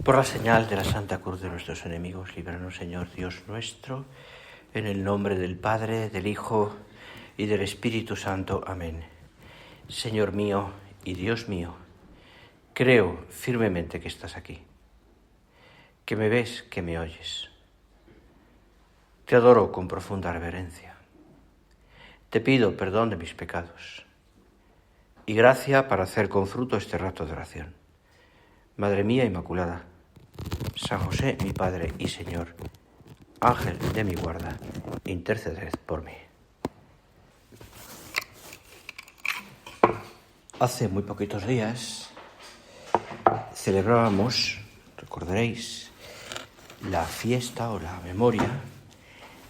Por la señal de la Santa Cruz de nuestros enemigos, líbranos, Señor Dios nuestro, en el nombre del Padre, del Hijo y del Espíritu Santo. Amén. Señor mío y Dios mío, creo firmemente que estás aquí, que me ves, que me oyes. Te adoro con profunda reverencia. Te pido perdón de mis pecados y gracia para hacer con fruto este rato de oración. Madre mía Inmaculada, San José, mi Padre y Señor, Ángel de mi guarda, interceded por mí. Hace muy poquitos días celebrábamos, recordaréis, la fiesta o la memoria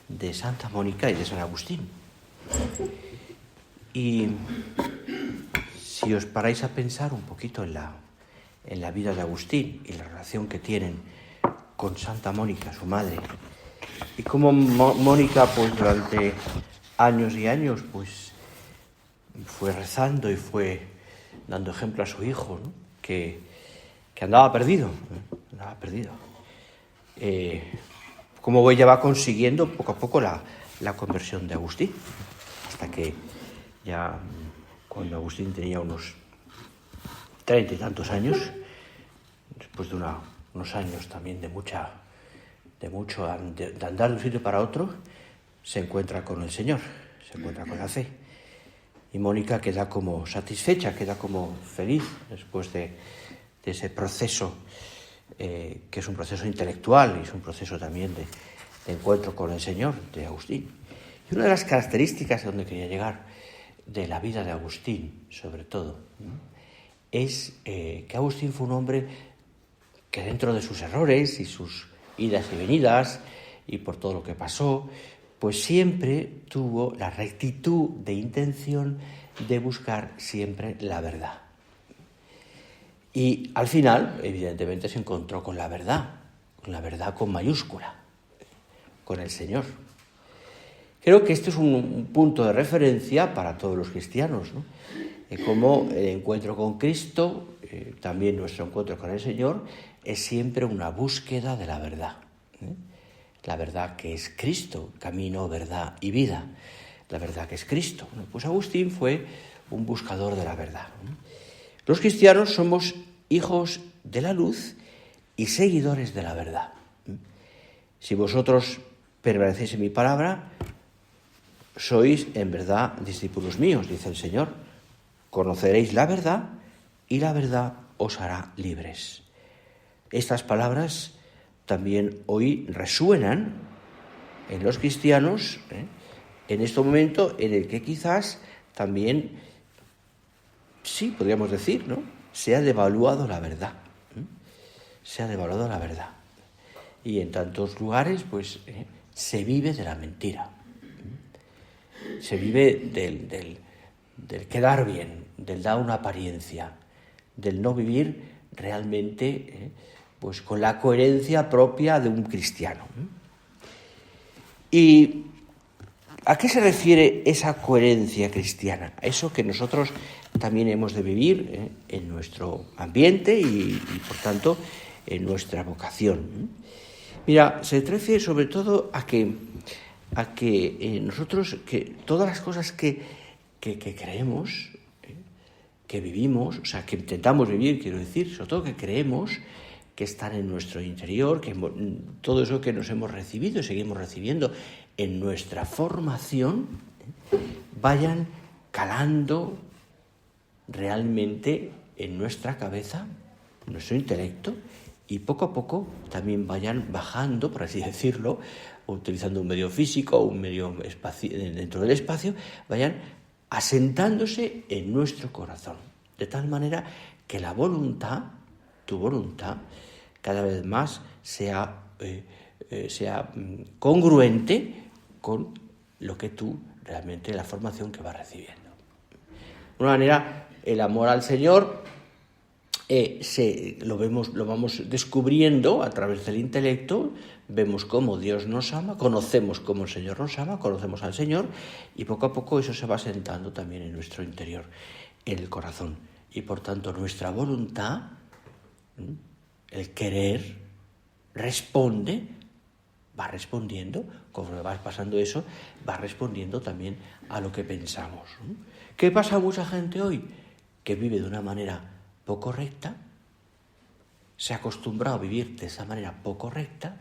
de Santa Mónica y de San Agustín. Y si os paráis a pensar un poquito en la vida de Agustín y la relación que tienen con Santa Mónica, su madre, y cómo Mónica, pues durante años y años, pues fue rezando y fue dando ejemplo a su hijo, ¿no? que andaba perdido, Cómo ella va consiguiendo poco a poco la conversión de Agustín, hasta que ya cuando Agustín tenía unos 30 y tantos años, después de unos años también de andar de un sitio para otro, se encuentra con el Señor, se encuentra con la fe. Y Mónica queda como satisfecha, queda como feliz después de ese proceso, que es un proceso intelectual y es un proceso también de encuentro con el Señor, de Agustín. Y una de las características a donde quería llegar de la vida de Agustín, sobre todo, es que Agustín fue un hombre que dentro de sus errores y sus idas y venidas y por todo lo que pasó, pues siempre tuvo la rectitud de intención de buscar siempre la verdad. Y al final, evidentemente, se encontró con la verdad con mayúscula, con el Señor. Creo que este es un punto de referencia para todos los cristianos, ¿no? Como el encuentro con Cristo, también nuestro encuentro con el Señor, es siempre una búsqueda de la verdad. La verdad que es Cristo, camino, verdad y vida. La verdad que es Cristo. Pues Agustín fue un buscador de la verdad. Los cristianos somos hijos de la luz y seguidores de la verdad. Si vosotros permanecéis en mi palabra, sois en verdad discípulos míos, dice el Señor. Conoceréis la verdad y la verdad os hará libres. Estas palabras también hoy resuenan en los cristianos, en este momento en el que quizás también, sí, podríamos decir, ¿no?, se ha devaluado la verdad. Se ha devaluado la verdad. Y en tantos lugares, pues, se vive de la mentira. Se vive del quedar bien, del dar una apariencia, del no vivir realmente, pues con la coherencia propia de un cristiano. ¿Y a qué se refiere esa coherencia cristiana? A eso que nosotros también hemos de vivir en nuestro ambiente y por tanto, en nuestra vocación. Mira, se refiere sobre todo a que nosotros, que todas las cosas que creemos, que vivimos, o sea, que intentamos vivir, quiero decir, sobre todo que creemos, que están en nuestro interior, que todo eso que nos hemos recibido y seguimos recibiendo en nuestra formación, vayan calando realmente en nuestra cabeza, en nuestro intelecto, y poco a poco también vayan bajando, por así decirlo, utilizando un medio físico o un medio dentro del espacio, vayan asentándose en nuestro corazón, de tal manera que la voluntad, tu voluntad, cada vez más sea congruente con lo que tú realmente, la formación que vas recibiendo. De una manera, el amor al Señor lo vamos descubriendo a través del intelecto, vemos cómo Dios nos ama, conocemos cómo el Señor nos ama, conocemos al Señor, y poco a poco eso se va sentando también en nuestro interior, en el corazón. Y por tanto nuestra voluntad El querer responde, va respondiendo, conforme va pasando eso, va respondiendo también a lo que pensamos. ¿Qué pasa a mucha gente hoy? Que vive de una manera poco recta, se ha acostumbrado a vivir de esa manera poco recta,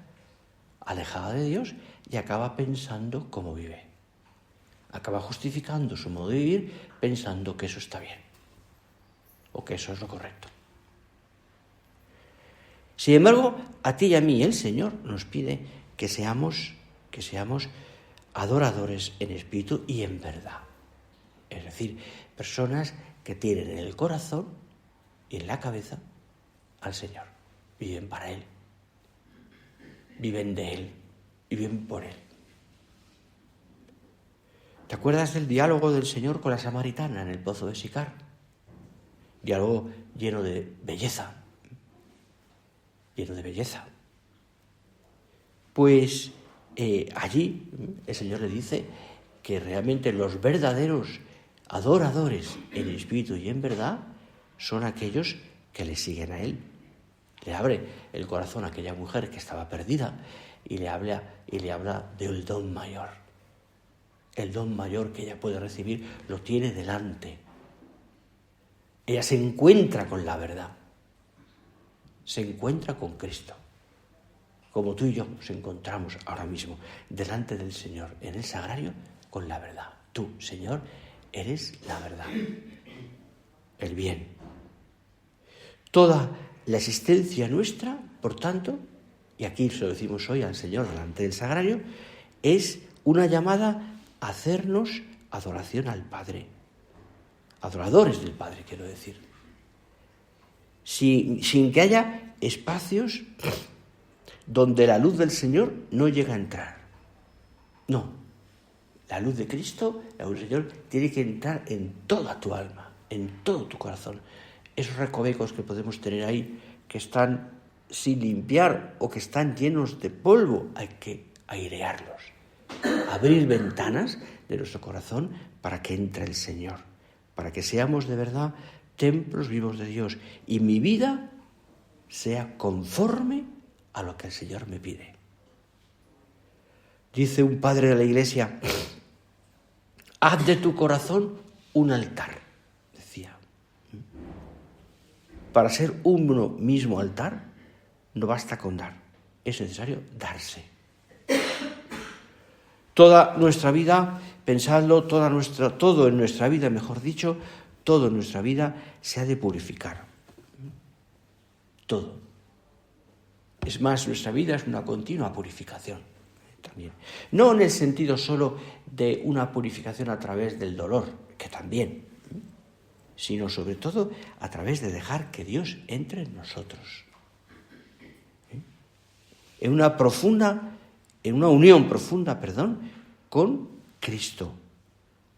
alejada de Dios, y acaba pensando cómo vive. Acaba justificando su modo de vivir pensando que eso está bien o que eso es lo correcto. Sin embargo, a ti y a mí el Señor nos pide que seamos adoradores en espíritu y en verdad. Es decir, personas que tienen en el corazón y en la cabeza al Señor. Viven para Él, viven de Él, viven por Él. ¿Te acuerdas del diálogo del Señor con la samaritana en el pozo de Sicar? Diálogo lleno de belleza. Lleno de belleza. Pues allí el Señor le dice que realmente los verdaderos adoradores en espíritu y en verdad son aquellos que le siguen a Él. Le abre el corazón a aquella mujer que estaba perdida y le habla del don mayor. El don mayor que ella puede recibir lo tiene delante. Ella se encuentra con la verdad. Se encuentra con Cristo. Como tú y yo nos encontramos ahora mismo delante del Señor en el sagrario con la verdad. Tú, Señor, eres la verdad. El bien. Toda la existencia nuestra, por tanto, y aquí se lo decimos hoy al Señor delante del sagrario, es una llamada a hacernos adoración al Padre. Adoradores del Padre, quiero decir. Sin que haya espacios donde la luz del Señor no llega a entrar. No. La luz de Cristo, la luz del Señor, tiene que entrar en toda tu alma, en todo tu corazón. Esos recovecos que podemos tener ahí, que están sin limpiar o que están llenos de polvo, hay que airearlos. Abrir ventanas de nuestro corazón para que entre el Señor, para que seamos de verdad templos vivos de Dios y mi vida sea conforme a lo que el Señor me pide. Dice un padre de la Iglesia, haz de tu corazón un altar, decía. Para ser uno mismo altar, no basta con dar, es necesario darse. Toda nuestra vida, pensadlo, todo en nuestra vida, mejor dicho, todo en nuestra vida se ha de purificar. Todo. Es más, nuestra vida es una continua purificación también. No en el sentido solo de una purificación a través del dolor, que también, sino sobre todo a través de dejar que Dios entre en nosotros. En una unión profunda, con Cristo,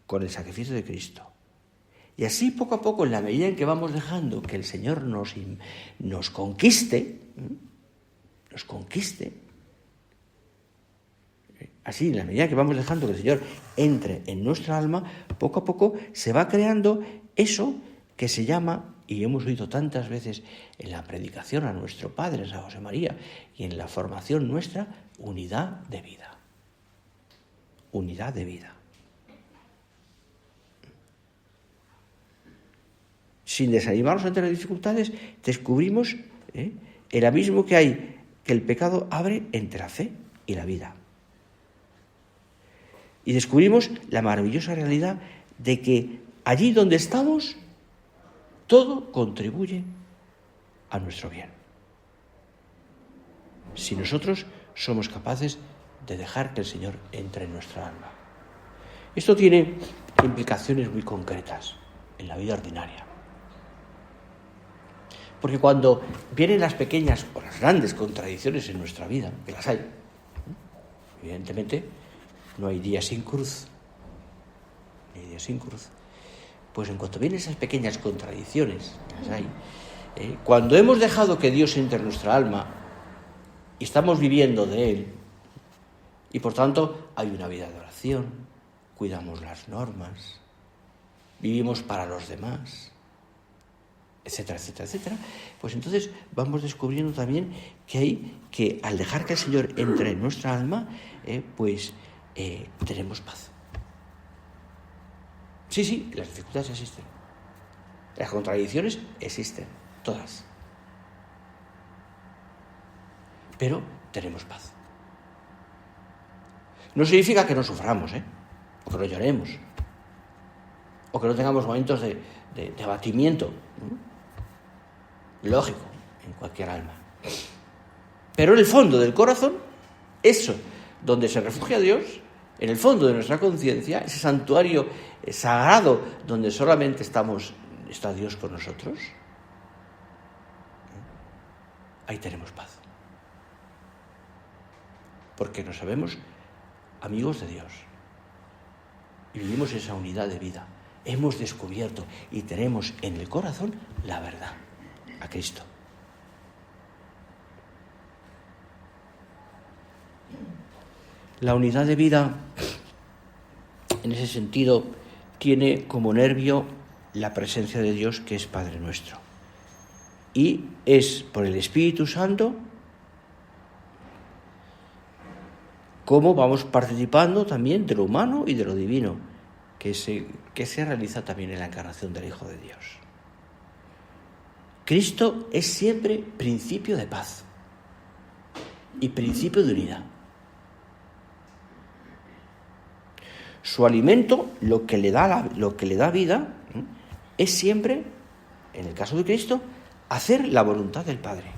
con el sacrificio de Cristo. Y así poco a poco, en la medida en que vamos dejando que el Señor nos conquiste, así, en la medida que vamos dejando que el Señor entre en nuestra alma, poco a poco se va creando eso que se llama, y hemos oído tantas veces en la predicación a nuestro Padre, San José María, y en la formación nuestra, unidad de vida. Unidad de vida. Sin desanimarnos ante las dificultades, descubrimos el abismo que hay, que el pecado abre entre la fe y la vida. Y descubrimos la maravillosa realidad de que allí donde estamos, todo contribuye a nuestro bien. Si nosotros somos capaces de dejar que el Señor entre en nuestra alma. Esto tiene implicaciones muy concretas en la vida ordinaria. Porque cuando vienen las pequeñas o las grandes contradicciones en nuestra vida, que las hay, evidentemente no hay día sin cruz, pues en cuanto vienen esas pequeñas contradicciones, las hay, cuando hemos dejado que Dios entre en nuestra alma y estamos viviendo de Él, y por tanto hay una vida de oración, cuidamos las normas, vivimos para los demás, etcétera, etcétera, etcétera, pues entonces vamos descubriendo también que al dejar que el Señor entre en nuestra alma, tenemos paz. Sí, las dificultades existen. Las contradicciones existen, todas. Pero tenemos paz. No significa que no suframos, o que no lloremos, o que no tengamos momentos de abatimiento. Lógico, en cualquier alma. Pero en el fondo del corazón, eso, donde se refugia Dios, en el fondo de nuestra conciencia, ese santuario sagrado donde solamente está Dios con nosotros, ahí tenemos paz. Porque nos sabemos amigos de Dios y vivimos esa unidad de vida. Hemos descubierto y tenemos en el corazón la verdad, a Cristo. La unidad de vida, en ese sentido, tiene como nervio la presencia de Dios, que es Padre nuestro. Y es por el Espíritu Santo cómo vamos participando también de lo humano y de lo divino, que se realiza también en la encarnación del Hijo de Dios. Cristo es siempre principio de paz y principio de unidad. Su alimento, lo que le da vida, es siempre, en el caso de Cristo, hacer la voluntad del Padre.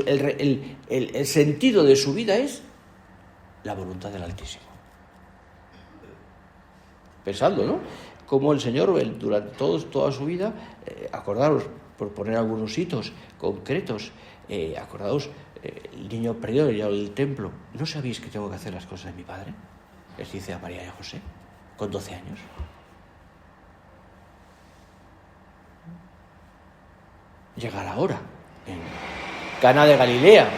El sentido de su vida es la voluntad del Altísimo. Pensadlo, ¿no? Como el Señor, durante toda su vida, acordaros, por poner algunos hitos concretos, acordaos, el niño perdido del templo, ¿no sabéis que tengo que hacer las cosas de mi Padre? Les dice a María y a José, con 12 años. Llega la hora, en Cana de Galilea,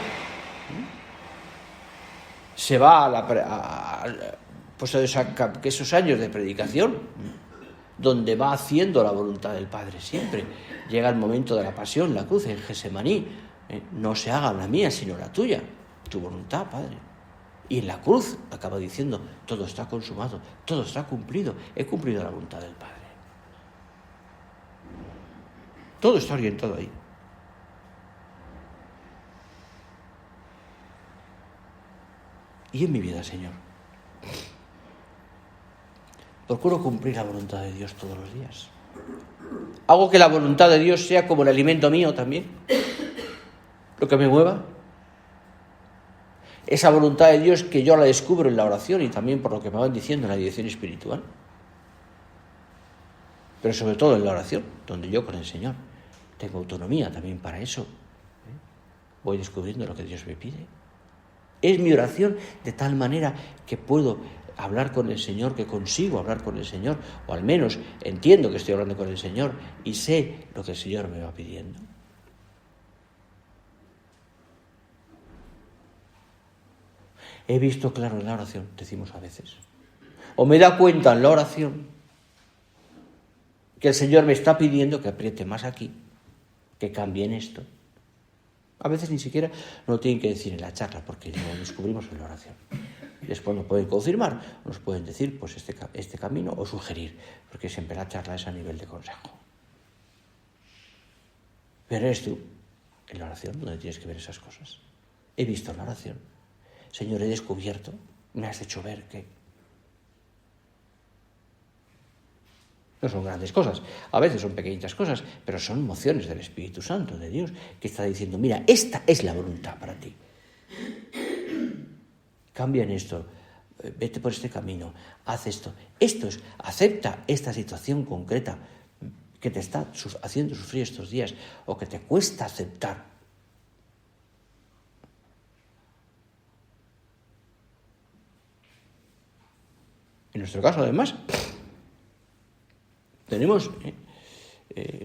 se va esos años de predicación, donde va haciendo la voluntad del Padre siempre. Llega el momento de la pasión, la cruz, en Gesemaní. No se haga la mía, sino la tuya, tu voluntad, Padre. Y en la cruz acaba diciendo, todo está consumado, todo está cumplido, he cumplido la voluntad del Padre. Todo está orientado ahí. Y en mi vida, Señor, procuro cumplir la voluntad de Dios todos los días. Hago que la voluntad de Dios sea como el alimento mío también, lo que me mueva. Esa voluntad de Dios que yo la descubro en la oración y también por lo que me van diciendo en la dirección espiritual. Pero sobre todo en la oración, donde yo con el Señor tengo autonomía también para eso. Voy descubriendo lo que Dios me pide. Es mi oración de tal manera que puedo hablar con el Señor, que consigo hablar con el Señor, o al menos entiendo que estoy hablando con el Señor y sé lo que el Señor me va pidiendo. He visto claro en la oración, decimos a veces. O me da cuenta en la oración que el Señor me está pidiendo que apriete más aquí, que cambie en esto. A veces ni siquiera lo tienen que decir en la charla, porque lo descubrimos en la oración. Después nos pueden confirmar, nos pueden decir pues este camino o sugerir, porque siempre la charla es a nivel de consejo. Pero eres tú, en la oración, donde tienes que ver esas cosas. He visto en la oración. Señor, he descubierto, me has hecho ver que no son grandes cosas, a veces son pequeñitas cosas, pero son mociones del Espíritu Santo, de Dios, que está diciendo, mira, esta es la voluntad para ti. Cambia en esto, vete por este camino, haz esto. Esto es, acepta esta situación concreta que te está haciendo sufrir estos días o que te cuesta aceptar. En nuestro caso, además, tenemos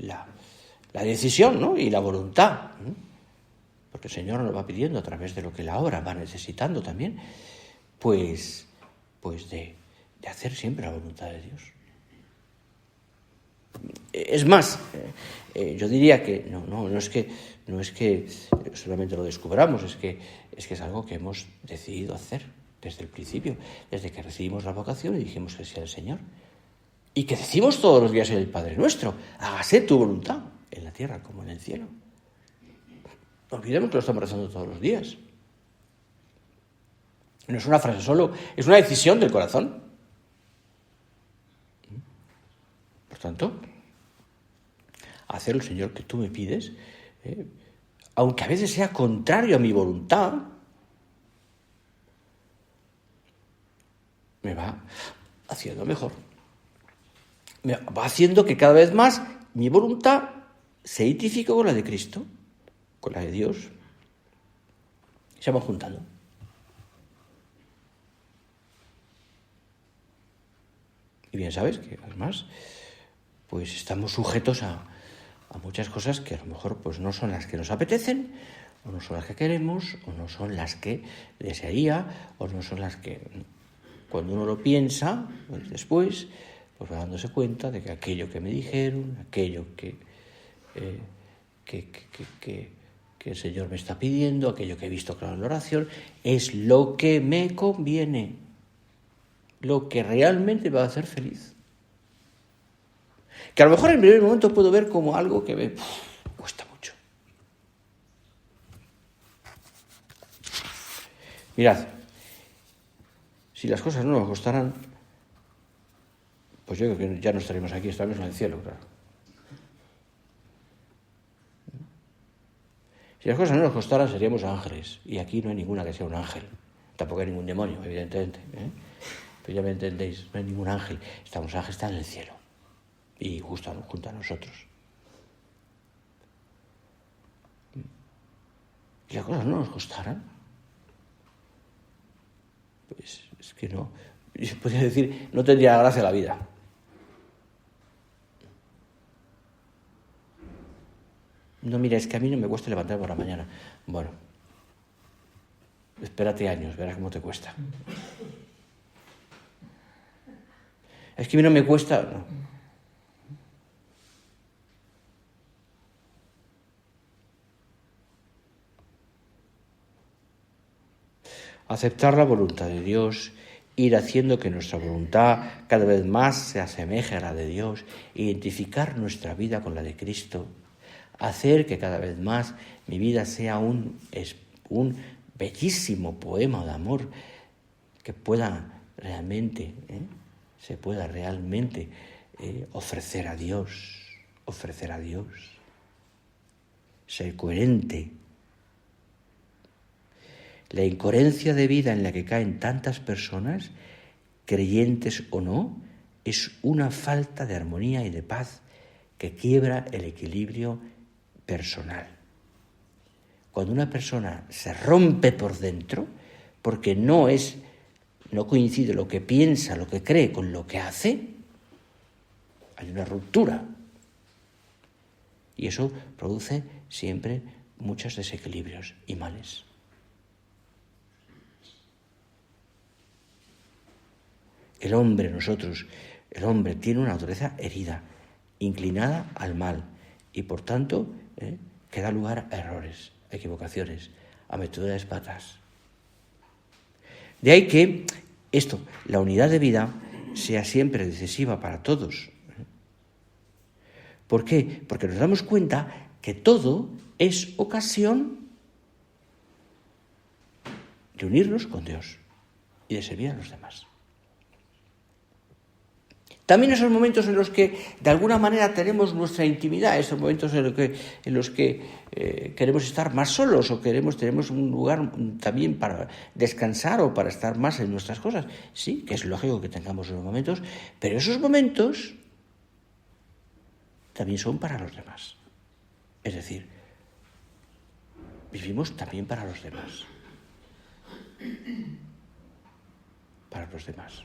la decisión, ¿no? Y la voluntad, ¿no? Porque el Señor nos va pidiendo a través de lo que la obra va necesitando también, pues de hacer siempre la voluntad de Dios. Es más, yo diría que no es que solamente lo descubramos, es que es algo que hemos decidido hacer desde el principio, desde que recibimos la vocación y dijimos que sí al Señor. Y que decimos todos los días en el Padre Nuestro: hágase tu voluntad, en la tierra como en el cielo. No olvidemos que lo estamos rezando todos los días. No es una frase solo, es una decisión del corazón. Por tanto, hacer el Señor que tú me pides, aunque a veces sea contrario a mi voluntad, me va haciendo mejor. Me va haciendo que cada vez más mi voluntad se identifique con la de Cristo, con la de Dios. Se van juntando. Y bien sabes que además pues estamos sujetos a muchas cosas que a lo mejor pues no son las que nos apetecen, o no son las que queremos, o no son las que desearía, o no son las que, cuando uno lo piensa, pues después, pues va dándose cuenta de que aquello que me dijeron, aquello que el Señor me está pidiendo, aquello que he visto claro en la oración, es lo que me conviene, lo que realmente me va a hacer feliz. Que a lo mejor en el primer momento puedo ver como algo que me cuesta mucho. Mirad, si las cosas no nos costaran, pues yo creo que ya no estaríamos aquí, estaríamos en el cielo, claro. Si las cosas no nos costaran, seríamos ángeles. Y aquí no hay ninguna que sea un ángel. Tampoco hay ningún demonio, evidentemente. Pero ya me entendéis, no hay ningún ángel. Estamos ángeles, están en el cielo. Y justo junto a nosotros. Si las cosas no nos costaran, pues es que no. Yo podría decir, no tendría gracia la vida. No, mira, es que a mí no me cuesta levantar por la mañana. Bueno, espérate años, verás cómo te cuesta. Es que a mí no me cuesta... No. Aceptar la voluntad de Dios, ir haciendo que nuestra voluntad cada vez más se asemeje a la de Dios, identificar nuestra vida con la de Cristo, hacer que cada vez más mi vida sea un bellísimo poema de amor que pueda realmente, se pueda realmente ofrecer a Dios, ser coherente. La incoherencia de vida en la que caen tantas personas, creyentes o no, es una falta de armonía y de paz que quiebra el equilibrio personal. Cuando una persona se rompe por dentro, porque no coincide lo que piensa, lo que cree con lo que hace, hay una ruptura. Y eso produce siempre muchos desequilibrios y males. El hombre tiene una naturaleza herida, inclinada al mal, y por tanto que da lugar a errores, a equivocaciones, a meteduras patas. De ahí que la unidad de vida, sea siempre decisiva para todos. ¿Por qué? Porque nos damos cuenta que todo es ocasión de unirnos con Dios y de servir a los demás. También esos momentos en los que de alguna manera tenemos nuestra intimidad, esos momentos en los que queremos estar más solos o tenemos un lugar también para descansar o para estar más en nuestras cosas. Sí, que es lógico que tengamos esos momentos, pero esos momentos también son para los demás. Es decir, vivimos también para los demás. Para los demás.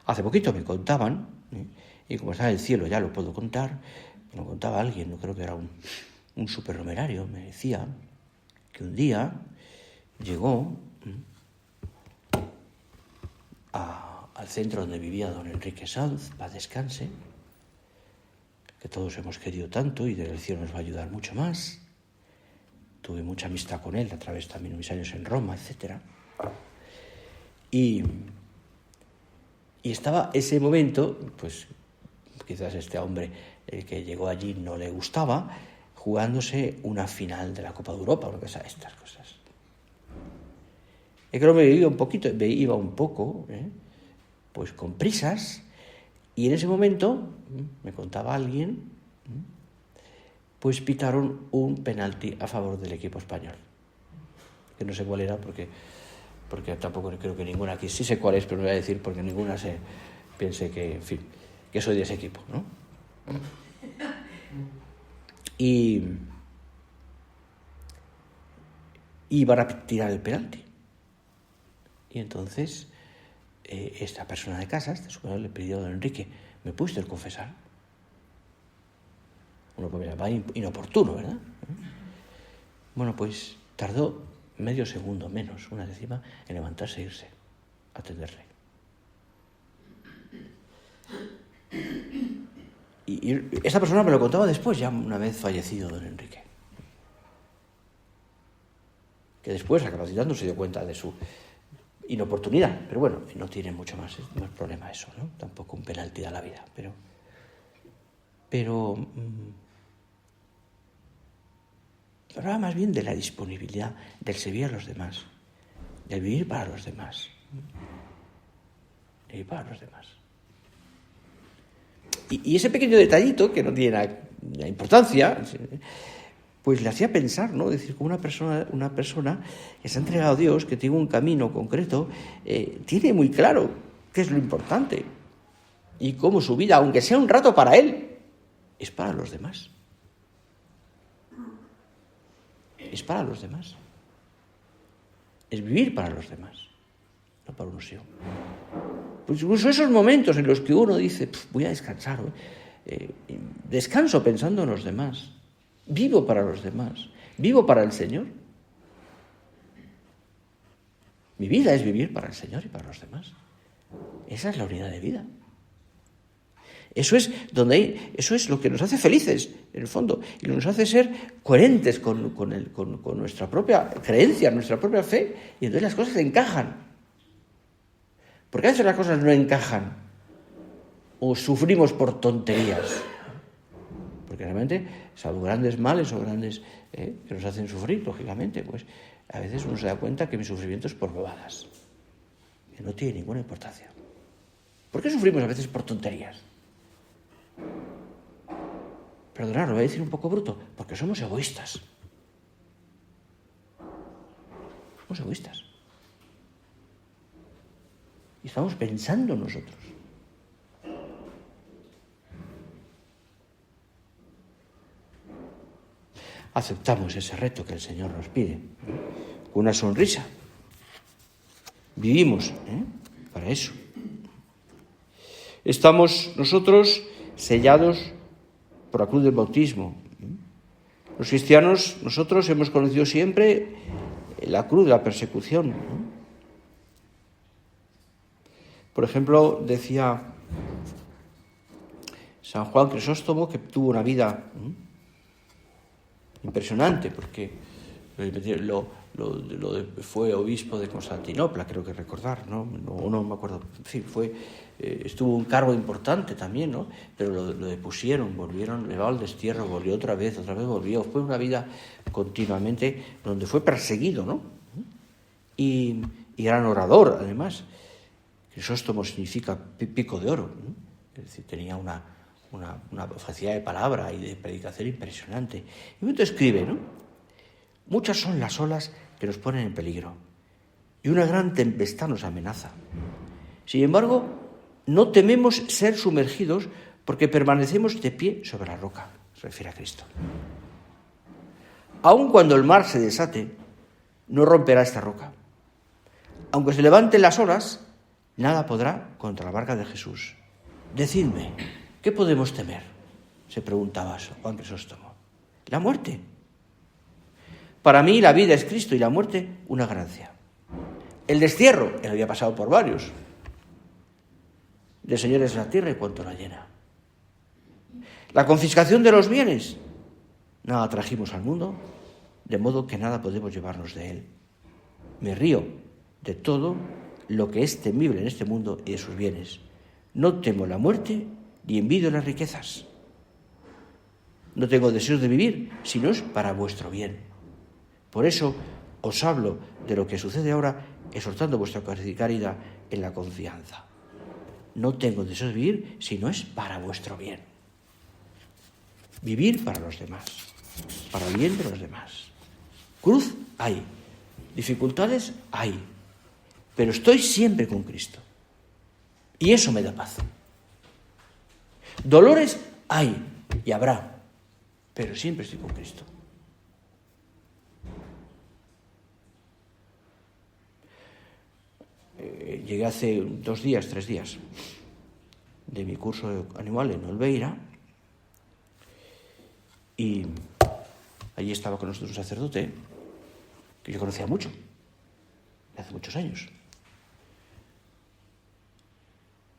Hace poquito me contaban, y como está en el cielo ya lo puedo contar, me lo contaba alguien, no creo que era un supernumerario, me decía que un día llegó a al centro donde vivía don Enrique Sanz, paz descanse, que todos hemos querido tanto y del cielo nos va a ayudar mucho más. Tuve mucha amistad con él a través también de mis años en Roma, etc. Y estaba ese momento, pues quizás este hombre, el que llegó allí, no le gustaba, jugándose una final de la Copa de Europa, una cosa de estas cosas. Y creo que iba un poco, pues con prisas, y en ese momento, me contaba alguien, pues pitaron un penalti a favor del equipo español. Que no sé cuál era, porque tampoco creo que ninguna aquí, sí sé cuál es, pero no voy a decir porque ninguna se piense que, en fin, que soy de ese equipo, ¿no? Y iban a tirar el penalti. Y entonces esta persona de casa, este superior, le pidió a don Enrique: ¿me puede usted confesar? Uno puede pensar, va inoportuno, ¿verdad? Bueno, pues tardó medio segundo menos, una décima, en levantarse e irse a atenderle. Y esta persona me lo contaba después, ya una vez fallecido don Enrique. Que después, recapacitando, se dio cuenta de su inoportunidad. Pero bueno, no tiene mucho más problema eso, ¿no? Tampoco un penalti da la vida. Pero hablaba más bien de la disponibilidad, del servir a los demás, del vivir para los demás. Vivir para los demás. Y ese pequeño detallito, que no tiene la importancia, pues le hacía pensar, ¿no? Es decir, como una persona que se ha entregado a Dios, que tiene un camino concreto, tiene muy claro qué es lo importante y cómo su vida, aunque sea un rato para él, es para los demás. Es para los demás. Es vivir para los demás, no para uno mismo. Pues incluso esos momentos en los que uno dice, voy a descansar, descanso pensando en los demás, vivo para los demás, vivo para el Señor. Mi vida es vivir para el Señor y para los demás. Esa es la unidad de vida. Eso es lo que nos hace felices, en el fondo, y nos hace ser coherentes con nuestra propia creencia, nuestra propia fe, y entonces las cosas encajan. Porque a veces las cosas no encajan o sufrimos por tonterías. Porque realmente, salvo grandes males o grandes que nos hacen sufrir, lógicamente, pues a veces uno se da cuenta que mi sufrimiento es por bobadas, que no tiene ninguna importancia. ¿Por qué sufrimos a veces por tonterías? Perdonad, lo voy a decir un poco bruto, porque somos egoístas. Somos egoístas. Y estamos pensando en nosotros. Aceptamos ese reto que el Señor nos pide, con una sonrisa. Vivimos para eso. Estamos nosotros sellados por la cruz del bautismo. Los cristianos, nosotros hemos conocido siempre la cruz de la persecución, ¿no? Por ejemplo, decía San Juan Crisóstomo que tuvo una vida impresionante, porque fue obispo de Constantinopla, creo que recordar, ¿no? No me acuerdo, en fin, estuvo un cargo importante también, ¿no? Pero lo depusieron, le va al destierro, volvió otra vez volvió. Fue una vida continuamente donde fue perseguido, ¿no? Y gran orador, además. Crisóstomo significa pico de oro, ¿no? Es decir, tenía una facilidad de palabra y de predicación impresionante. Y un momento escribe, ¿no? Muchas son las olas que nos ponen en peligro y una gran tempestad nos amenaza. Sin embargo, no tememos ser sumergidos porque permanecemos de pie sobre la roca, se refiere a Cristo. Aun cuando el mar se desate, no romperá esta roca. Aunque se levanten las olas, nada podrá contra la barca de Jesús. Decidme, ¿qué podemos temer?, se preguntaba Juan Crisóstomo. La muerte. Para mí la vida es Cristo y la muerte una ganancia. El destierro, él había pasado por varios. del Señor es la tierra y cuanto la llena. La confiscación de los bienes. Nada trajimos al mundo, de modo que nada podemos llevarnos de él. Me río de todo lo que es temible en este mundo y de sus bienes. No temo la muerte ni envidio las riquezas. No tengo deseos de vivir, sino es para vuestro bien. Por eso os hablo de lo que sucede ahora, exhortando vuestra caridad en la confianza. No tengo deseos de vivir, sino es para vuestro bien. Vivir para los demás, para el bien de los demás. Cruz hay, dificultades hay, pero estoy siempre con Cristo. Y eso me da paz. Dolores hay y habrá, pero siempre estoy con Cristo. Llegué hace 2 días, 3 días, de mi curso anual en Olveira, y allí estaba con nosotros un sacerdote que yo conocía mucho, de hace muchos años.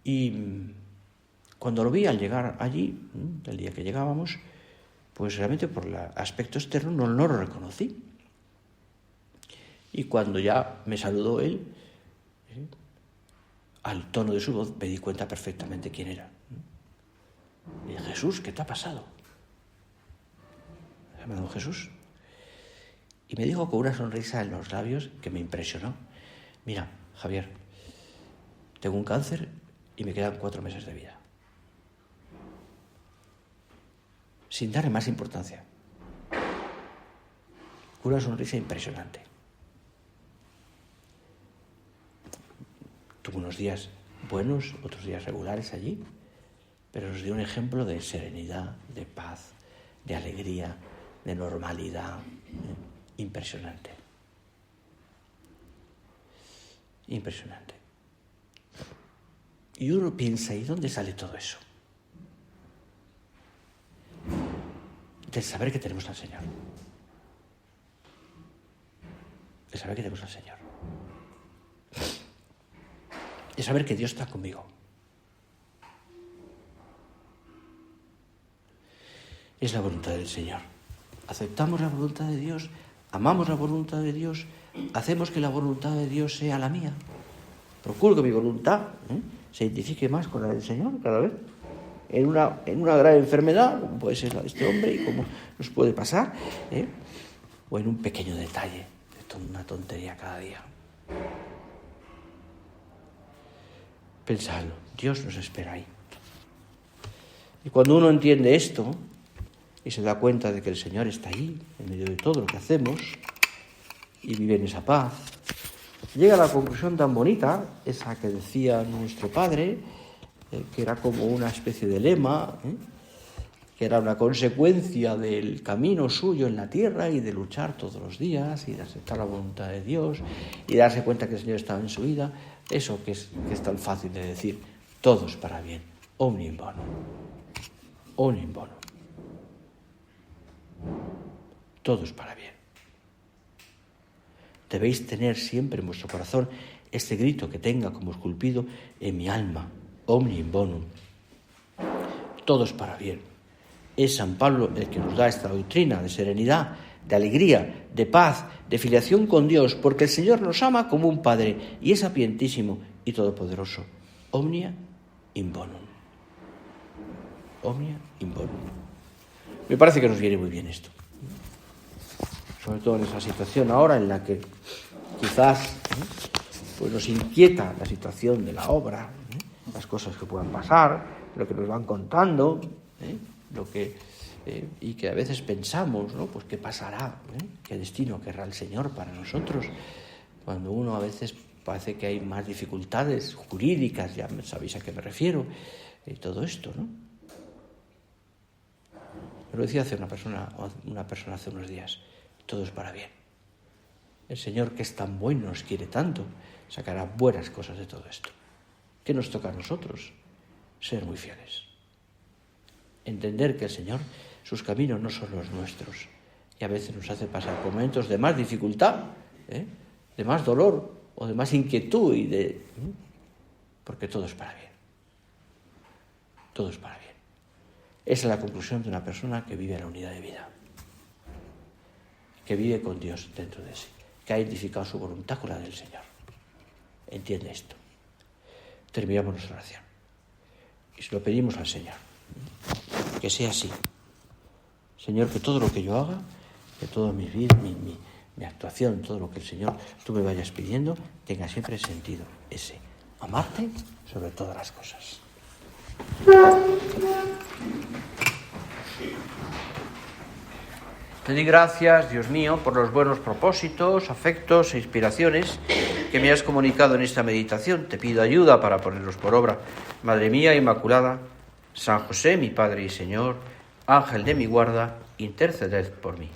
Y cuando lo vi al llegar allí, el día que llegábamos, pues realmente por el aspecto externo no lo reconocí. Y cuando ya me saludó él, al tono de su voz me di cuenta perfectamente quién era. Y dije, Jesús, ¿qué te ha pasado? Se llama don Jesús. Y me dijo con una sonrisa en los labios que me impresionó. Mira, Javier, tengo un cáncer y me quedan 4 meses de vida. Sin darle más importancia. Una sonrisa impresionante. Tuve unos días buenos, otros días regulares allí, pero nos dio un ejemplo de serenidad, de paz, de alegría, de normalidad. Impresionante. Impresionante. Y uno piensa, ¿y dónde sale todo eso? Del saber que tenemos al Señor. Del saber que tenemos al Señor. De saber que Dios está conmigo. Es la voluntad del Señor. Aceptamos la voluntad de Dios, amamos la voluntad de Dios, hacemos que la voluntad de Dios sea la mía. Procuro que mi voluntad se identifique más con la del Señor cada vez. En una grave enfermedad, como puede ser la de este hombre y como nos puede pasar, o en un pequeño detalle, una tontería cada día. Pensadlo, Dios nos espera ahí. Y cuando uno entiende esto y se da cuenta de que el Señor está ahí, en medio de todo lo que hacemos, y vive en esa paz, llega a la conclusión tan bonita, esa que decía nuestro Padre, que era como una especie de lema, que era una consecuencia del camino suyo en la tierra y de luchar todos los días y de aceptar la voluntad de Dios y darse cuenta que el Señor estaba en su vida. Eso que es tan fácil de decir, todos para bien, omnium bonum, omnium bonum, todos para bien. Debéis tener siempre en vuestro corazón este grito que tenga como esculpido en mi alma, omnium bonum, todos para bien. Es San Pablo el que nos da esta doctrina de serenidad, de alegría, de paz, de filiación con Dios, porque el Señor nos ama como un Padre y es sapientísimo y todopoderoso. Omnia in bonum. Omnia in bonum. Me parece que nos viene muy bien esto. Sobre todo en esa situación ahora en la que quizás pues nos inquieta la situación de la obra, las cosas que puedan pasar, lo que nos van contando, y que a veces pensamos, ¿no? Pues qué pasará, qué destino querrá el Señor para nosotros, cuando uno a veces parece que hay más dificultades jurídicas, ya sabéis a qué me refiero, y todo esto, ¿no? Me lo decía una persona hace unos días, todo es para bien. El Señor, que es tan bueno, nos quiere tanto, sacará buenas cosas de todo esto. ¿Qué nos toca a nosotros? Ser muy fieles. Entender que el Señor, sus caminos no son los nuestros. Y a veces nos hace pasar por momentos de más dificultad, de más dolor o de más inquietud porque todo es para bien. todo es para bien. Esa es la conclusión de una persona que vive en la unidad de vida, que vive con Dios dentro de sí, que ha identificado su voluntad con la del Señor. Entiende esto. Terminamos nuestra oración y se lo pedimos al Señor, que sea así. Señor, que todo lo que yo haga, que toda mi vida, mi actuación, todo lo que el Señor tú me vayas pidiendo, tenga siempre sentido ese, amarte sobre todas las cosas. Te doy gracias, Dios mío, por los buenos propósitos, afectos e inspiraciones que me has comunicado en esta meditación. Te pido ayuda para ponerlos por obra. Madre mía Inmaculada, San José, mi Padre y Señor, Ángel de mi guarda, interceded por mí.